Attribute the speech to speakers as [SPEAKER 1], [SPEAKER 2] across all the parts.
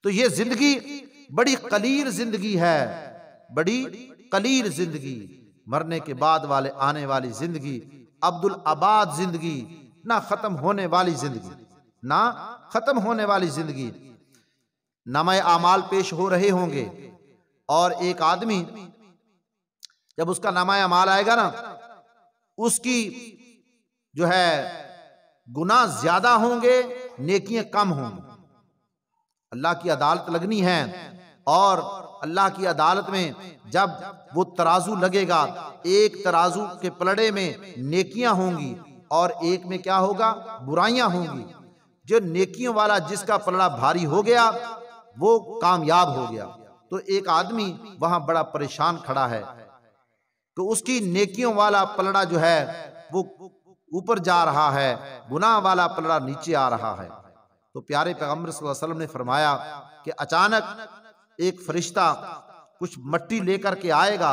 [SPEAKER 1] तो ये जिंदगी बड़ी कलील जिंदगी है, बड़ी कलील जिंदगी, मरने के बाद वाले आने वाली जिंदगी, अब्दुल आबाद जिंदगी, ना खत्म होने वाली जिंदगी, ना खत्म होने वाली जिंदगी। नामा आमाल पेश हो रहे होंगे और एक आदमी जब उसका नामा आमाल आएगा ना, उसकी जो है गुनाह ज्यादा होंगे, नेकियां कम होंगी। अल्लाह की अदालत लगनी है और अल्लाह की अदालत में जब वो तराजू लगेगा, एक तराजू के पलड़े में नेकियां होंगी और एक में क्या होगा, बुराइयां होंगी। जो नेकियों वाला जिसका पलड़ा भारी हो गया वो कामयाब हो गया। तो एक आदमी वहां बड़ा परेशान खड़ा है, तो उसकी नेकियों वाला पलड़ा जो है वो ऊपर जा रहा है, गुनाह वाला पलड़ा नीचे आ रहा है। तो प्यारे पैगंबर सल्लल्लाहु अलैहि वसल्लम ने फरमाया कि अचानक एक फरिश्ता कुछ मट्टी लेकर के आएगा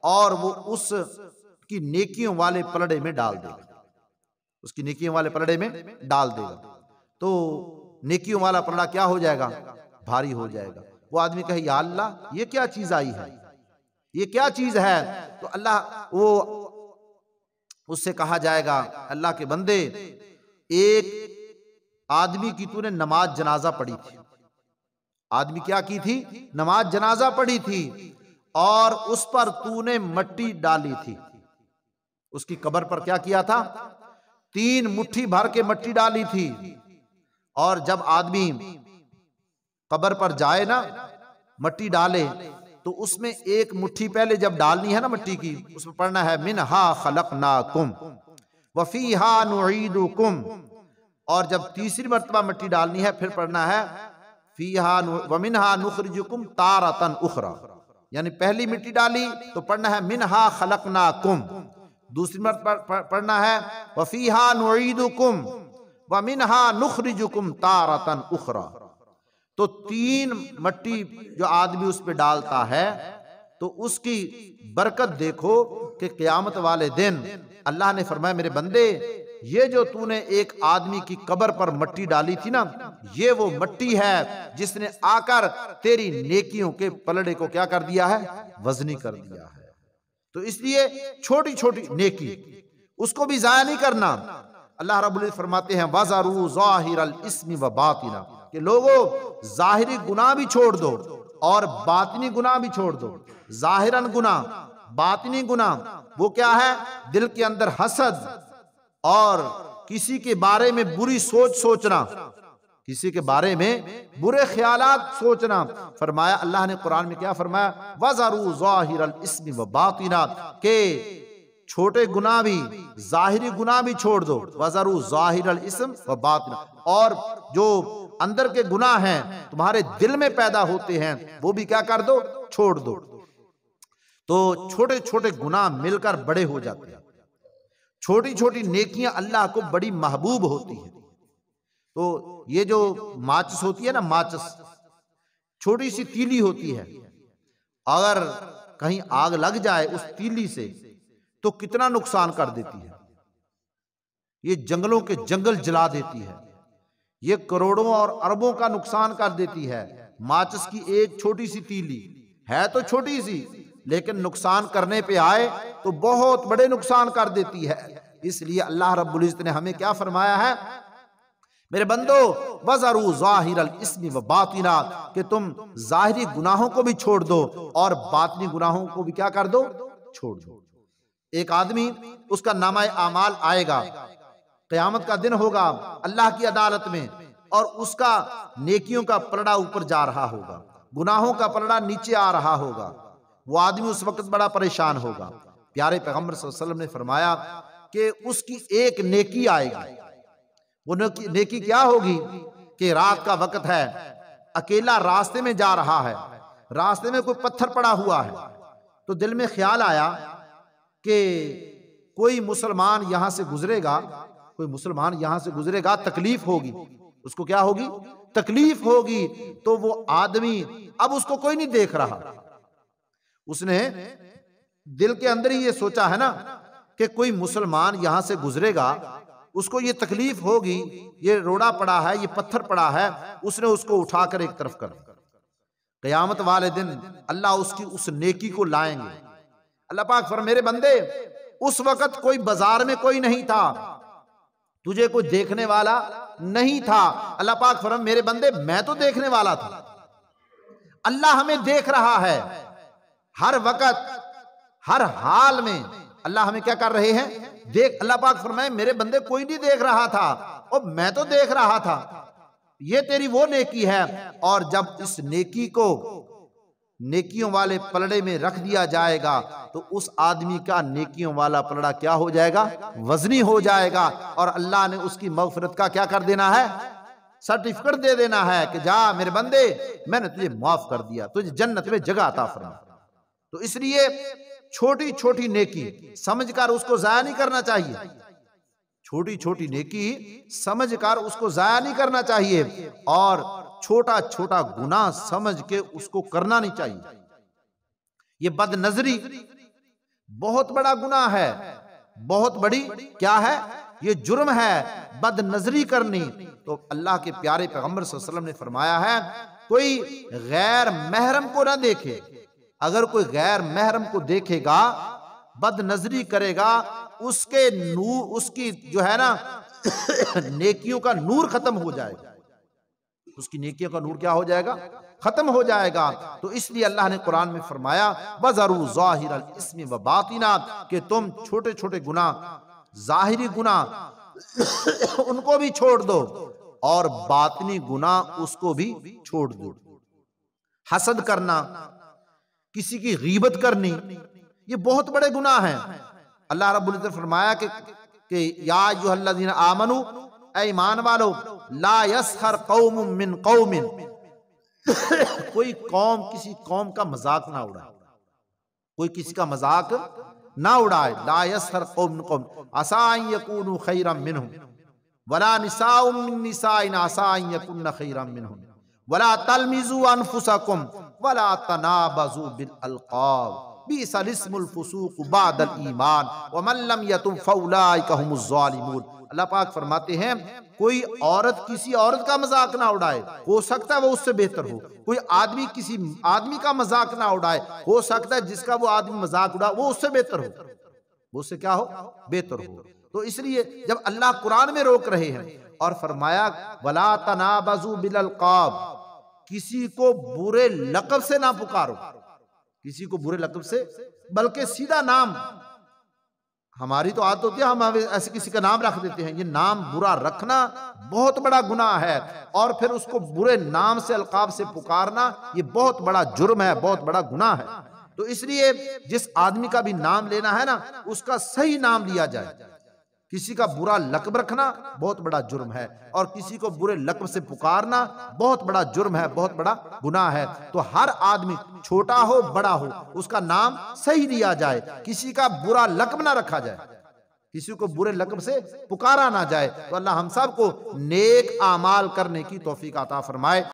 [SPEAKER 1] और वो उसकी नेकियों वाले पलड़े में डाल देगा, उसकी नेकियों वाले पलड़े में डाल देगा। तो नेकियों वाला पलड़ा क्या हो जाएगा, भारी हो जाएगा। वो आदमी कहे या अल्लाह ये क्या चीज आई है, ये क्या चीज है। तो अल्लाह वो उससे कहा जाएगा, अल्लाह के बंदे, एक आदमी की तूने नमाज जनाजा पढ़ी थी, आदमी क्या की थी, नमाज जनाजा पढ़ी थी और उस पर तूने मट्टी डाली थी। उसकी कब्र पर क्या किया था, 3 मुट्ठी भर के मट्टी डाली थी। और जब आदमी कब्र पर जाए ना, मट्टी डाले, तो उसमें एक मुट्ठी पहले जब डालनी है ना मट्टी की, उसमें पढ़ना है मिनहा खलकनाकुम व फीहा नुईदुकुम। और जब तीसरी मर्तबा मट्टी डालनी है फिर पढ़ना है फीहा व मिनहा नुखरिजुकुम तारतन उखरा। यानी पहली मिट्टी डाली तो पढ़ना है मिनहा खलकनाकुम, दूसरी मर्तबा पढ़ना है व फीहा नुईदुकुम व मिनहा नुखरिजुकुम तारतन उखरा। तो 3 मट्टी जो आदमी उस पे डालता है तो उसकी बरकत देखो कि क़यामत वाले दिन अल्लाह ने फरमाया मेरे बंदे, ये जो तूने एक आदमी की कब्र पर मट्टी डाली थी ना, ये वो मट्टी है जिसने आकर तेरी नेकियों के पलड़े को क्या कर दिया है, वजनी कर दिया है। तो इसलिए छोटी छोटी नेकी उसको भी जाया नहीं करना। अल्लाह रब्बुल इज्जत फरमाते हैं वज़रू ज़ाहिरल इस्मि व बातिना, कि लोगों जाहिरी गुनाह भी छोड़ दो और बातिनी गुनाह भी छोड़ दो। जाहिरन गुनाह, बातिनी गुनाह वो क्या है, दिल के अंदर हसद और किसी के बारे में बुरी सोच सोचना, किसी के बारे में बुरे ख्यालात सोचना। फरमाया अल्लाह ने कुरान में क्या फरमाया, वज़रू ज़ाहिरल इस्मि व बातिना, के छोटे गुनाह भी जाहिरी गुनाह भी छोड़ दो। वज़रू ज़ाहिरल इस्म व बातिना, और जो अंदर के गुनाह हैं तुम्हारे दिल में पैदा होते हैं वो भी क्या कर दो, छोड़ दो। तो छोटे छोटे गुनाह मिलकर बड़े हो जाते हैं, छोटी छोटी नेकियां अल्लाह को बड़ी महबूब होती है। तो ये जो माचिस होती है ना, माचिस छोटी सी तीली होती है, अगर कहीं आग लग जाए उस तीली से तो कितना नुकसान कर देती है। ये जंगलों के जंगल जला देती है, ये करोड़ों और अरबों का नुकसान कर देती है। माचिस की एक छोटी सी तीली है तो छोटी सी, लेकिन नुकसान करने पे आए तो बहुत बड़े नुकसान कर देती है। इसलिए अल्लाह रब्बुल इज्जत ने हमें क्या फरमाया है, मेरे बंदो वज़रू ज़ाहिरल इस्मि व बातिना, कि तुम जाहिरी गुनाहों को भी छोड़ दो और बातिनी गुनाहों को भी क्या कर दो, छोड़ दो। एक आदमी उसका नामा आमाल आएगा, क़यामत का दिन होगा अल्लाह की अदालत में, और उसका नेकियों का पलड़ा ऊपर जा रहा होगा, गुनाहों का पलड़ा नीचे आ रहा होगा। वो आदमी उस वक्त बड़ा परेशान होगा। प्यारे पैगंबर सल्लल्लाहु अलैहि वसल्लम ने फरमाया कि उसकी एक नेकी आएगी। वो नेकी क्या होगी कि रात का वक्त है, अकेला रास्ते में जा रहा है, रास्ते में कोई पत्थर पड़ा हुआ है, तो दिल में ख्याल आया कि कोई मुसलमान यहां से गुजरेगा, कोई मुसलमान यहां से गुजरेगा, तकलीफ होगी उसको, क्या होगी, तकलीफ होगी। तो वो आदमी, अब उसको कोई नहीं देख रहा, उसने दिल के अंदर ही ये सोचा है ना कि कोई मुसलमान यहां से गुजरेगा, उसको ये तकलीफ होगी, ये रोड़ा पड़ा है, ये पत्थर पड़ा है, उसने उसको उठाकर एक तरफ कर दिया। क़यामत वाले दिन अल्लाह उसकी उस नेकी को लाएंगे। अल्लाह पाक फरमाए मेरे बंदे, उस वक्त कोई बाजार में कोई नहीं था, तुझे कोई देखने वाला नहीं था। अल्लाह पाक फरमाए मेरे बंदे, मैं तो देखने वाला था। अल्लाह हमें देख रहा है हर वक्त, हर हाल में। अल्लाह हमें क्या कर रहे हैं? देख। अल्लाह पाक फरमाए मेरे बंदे, कोई नहीं देख रहा था और मैं तो देख रहा था। ये तेरी वो नेकी है। और जब इस नेकी को नेकियों वाले पलड़े में रख दिया जाएगा तो उस आदमी का नेकियों वाला पलड़ा क्या हो जाएगा? वजनी हो जाएगा। और अल्लाह ने उसकी मगफिरत का क्या कर देना है? सर्टिफिकेट दे देना है कि जा मेरे बंदे, मैंने तुझे माफ कर दिया, तुझे जन्नत में जगह अता फरमा। तो इसलिए छोटी छोटी नेकी समझकर उसको जाया नहीं करना चाहिए। छोटी छोटी नेकी समझकर उसको जाया नहीं करना चाहिए और छोटा छोटा गुनाह समझ के उसको करना नहीं चाहिए। ये बदनजरी बहुत बड़ा गुनाह है, बहुत बड़ी क्या है? ये जुर्म है, बदनजरी करनी। तो अल्लाह के प्यारे पैगंबर सल्लल्लाहु अलैहि वसल्लम ने फरमाया है, कोई गैर महरम को ना देखे। अगर कोई गैर महरम को देखेगा, बदनजरी करेगा, उसके नूर, उसकी जो है ना नेकियों का नूर खत्म हो जाएगा। उसकी नेकियों का नूर क्या हो जाएगा? खत्म हो जाएगा। तो इसलिए अल्लाह ने कुरान में फरमाया वज़रू ज़ाहिरल इस्मि व बातिना, कि तुम छोटे छोटे गुनाह, जाहिरी गुनाह उनको भी छोड़ दो और बातिनी गुनाह उसको भी छोड़ दो। हसद करना, किसी की गीबत करनी, ये बहुत बड़े गुनाह हैं। अल्लाह रब्बुल इज्जत फरमाया कि या अय्युहल्लज़ीना आमनू, ऐ ईमान वालो, ला यस्खर कौमुम मिन कौमिन, कोई कौम किसी कौम का मजाक ना उड़ाए, कोई किसी का मजाक ना उड़ाए। ला यस्खर कौम मिन कौम असा अन यकूनु खैरम मिनहुम वला निसाउम मिन निसाइन असा अन यकुन्न खैरम मिनहुम वला तलमिजू अनफुसकुम वला तनाबजू बिल अलकाब बिसल इस्मुल फुसूक बादल ईमान व मन लम यतुब फउलाइका हुमुज़ ज़ालिमून। अल्लाह पाक फरमाते हैं, कोई औरत किसी औरत का मजाक ना उड़ाए, हो सकता है वो उससे बेहतर हो। कोई आदमी किसी आदमी का मजाक ना उड़ाए, हो सकता है जिसका वो आदमी मजाक उड़ा वो उससे बेहतर हो, वो उससे क्या हो? बेहतर हो। तो इसलिए जब अल्लाह कुरान में रोक रहे हैं और फरमाया वला तनाबजू बिल अलकाब, किसी को बुरे लक़ब से ना पुकारो, किसी को बुरे लक़ब से, बल्कि सीधा नाम। हमारी तो आदत होती है हम ऐसे किसी का नाम रख देते हैं। ये नाम बुरा रखना बहुत बड़ा गुनाह है और फिर उसको बुरे नाम से, अलकाब से पुकारना, ये बहुत बड़ा जुर्म है, बहुत बड़ा गुनाह है। तो इसलिए जिस आदमी का भी नाम लेना है ना, उसका सही नाम लिया जाए। किसी का बुरा लक़ब रखना बहुत बड़ा जुर्म है और किसी को बुरे लक़ब से पुकारना बहुत बड़ा जुर्म है, बहुत बड़ा गुनाह है। तो हर आदमी छोटा हो बड़ा हो, उसका नाम सही लिया जाए, किसी का बुरा लक़ब ना रखा जाए, किसी को बुरे लक़ब से पुकारा ना जाए। तो अल्लाह हम सब को नेक आमाल करने की तौफीक अता फरमाए।